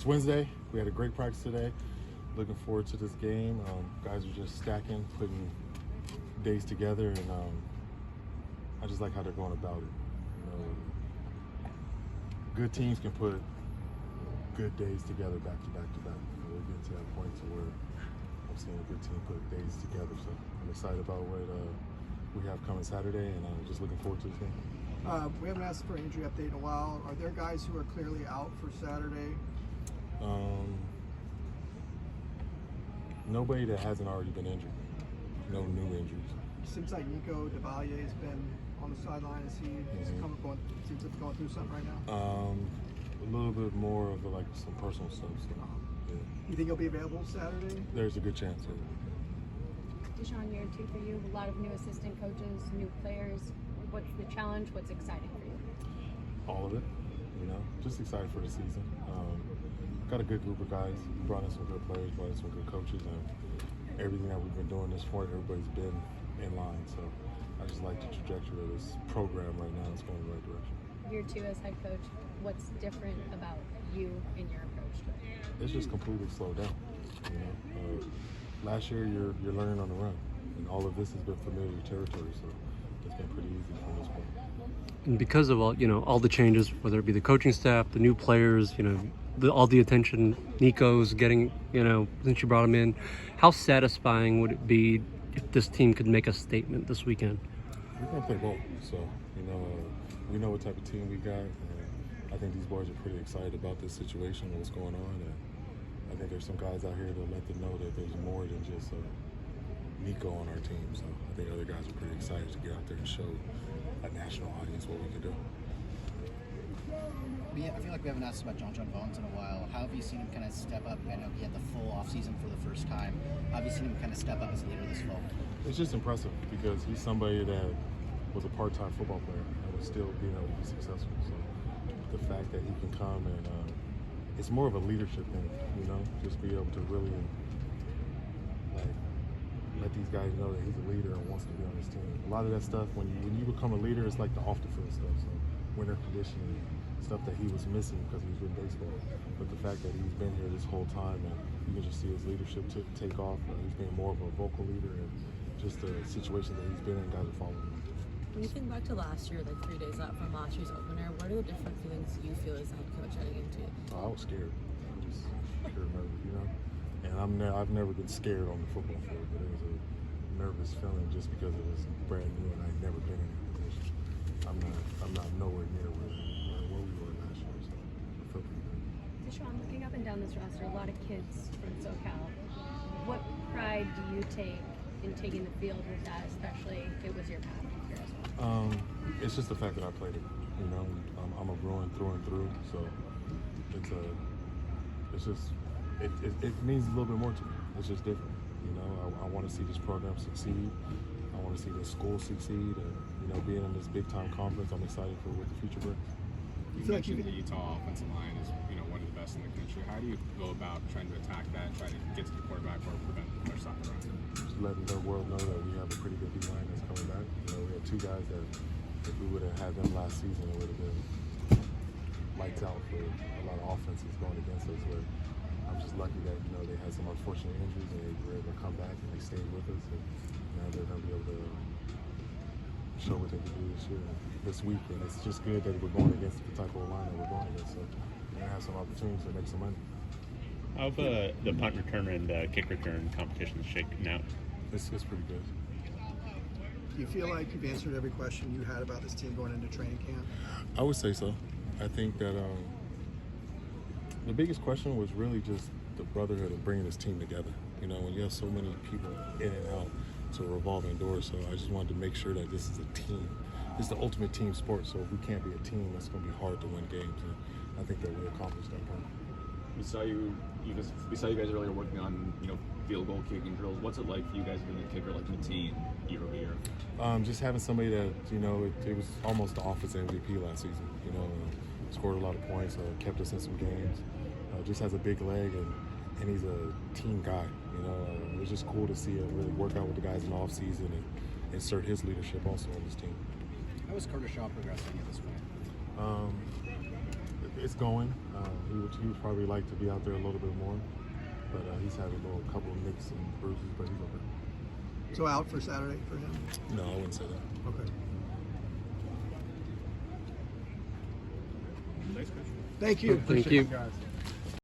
It's Wednesday. We had a great practice today. Looking forward to this game. Guys are just stacking, putting days together, and I just like how they're going about it. Good teams can put good days together back to back to back. We're getting to that point to where I'm seeing a good team put days together. So I'm excited about what we have coming Saturday, and I'm just looking forward to this game. We haven't asked for an injury update in a while. Are there guys who are clearly out for Saturday? Nobody that hasn't already been injured. No new injuries. Seems like Nico DeValier has been on the sideline. Is he seems to be going through something right now? A little bit more of some personal stuff. So, yeah. You think he'll be available Saturday? There's a good chance. DeShaun, year 2 for you. A lot of new assistant coaches, new players. What's the challenge? What's exciting for you? All of it. Just excited for the season. Got a good group of guys. Brought in some good players, brought in some good coaches, and everything that we've been doing this point, everybody's been in line. So I just like the trajectory of this program right now. It's going in the right direction. Year 2 as head coach, what's different about you and your approach to it? It's just completely slowed down. Last year you're learning on the run, and all of this has been familiar territory. So it's been pretty easy from this point. And because of all the changes, whether it be the coaching staff, the new players, all the attention Nico's getting, since you brought him in, how satisfying would it be if this team could make a statement this weekend? We're gonna play ball, so we know what type of team we got. And I think these boys are pretty excited about this situation and what's going on. And I think there's some guys out here that let them know that there's more than just Nico on our team. So I think other guys are pretty excited to get out there and show a national audience what we can do. I feel like we haven't asked about DeShaun Foster in a while. How have you seen him kind of step up? I know he had the full offseason for the first time. How have you seen him kind of step up as a leader this fall? It's just impressive because he's somebody that was a part-time football player and was still being able to be successful. So the fact that he can come and it's more of a leadership thing, just be able to really let these guys know that he's a leader and wants to be on his team. A lot of that stuff, when you become a leader, it's like the off-the-field stuff. So winter conditioning, stuff that he was missing because he's been baseball. But the fact that he's been here this whole time, and you can just see his leadership take off. He's being more of a vocal leader, and just the situation that he's been in, guys are following him. When you think back to last year, 3 days out from last year's opener, what are the different feelings you feel as a head coach heading into it? I was scared. I was scared nervous, And I've never been scared on the football field, but it was a nervous feeling just because it was brand new and I'd never been in that position. I'm not nowhere near where we were last year, so I feel pretty good. DeShaun, looking up and down this roster, a lot of kids from SoCal. What pride do you take in taking the field with that, especially if it was your path here as well? It's just the fact that I played it. I'm a Bruin through and through, so it means a little bit more to me. It's just different. I want to see this program succeed. I want to see this school succeed, and being in this big time conference, I'm excited for what the future brings. You mentioned the Utah offensive line is one of the best in the country. How do you go about trying to attack that, trying to get to the quarterback or prevent their stop the run? Just letting the world know that we have a pretty good D-line that's coming back. We have 2 guys that if we would have had them last season, it would have been lights out for a lot of offenses going against us. But I'm just lucky that they had some unfortunate injuries and they were able to come back and they stayed with us. And now they're going to be able to show what they can do this week. And it's just good that we're going against the type of line that we're going against. So we're going to have some opportunities to make some money. How have the punt return and kick return competitions shaken out? It's pretty good. Do you feel like you've answered every question you had about this team going into training camp? I would say so. I think that the biggest question was really just the brotherhood of bringing this team together. When you have so many people in and out, it's a revolving door. So I just wanted to make sure that this is a team. This is the ultimate team sport. So if we can't be a team, it's going to be hard to win games. And I think that we accomplished that point. We saw you guys earlier working on field goal kicking drills. What's it like for you guys being a kicker like the team year over year? Just having somebody that it was almost the offense MVP last season. Scored a lot of points, kept us in some games. Just has a big leg and he's a team guy. It was just cool to see him really work out with the guys in the off season and insert his leadership also on this team. How is Curtis Shaw progressing at this point? It's going. He would probably like to be out there a little bit more, but he's had a couple of nicks and bruises, but he's okay. So out for Saturday for him? No, I wouldn't say that. Okay. Thanks, Coach. Thank you. Thank you. Guys.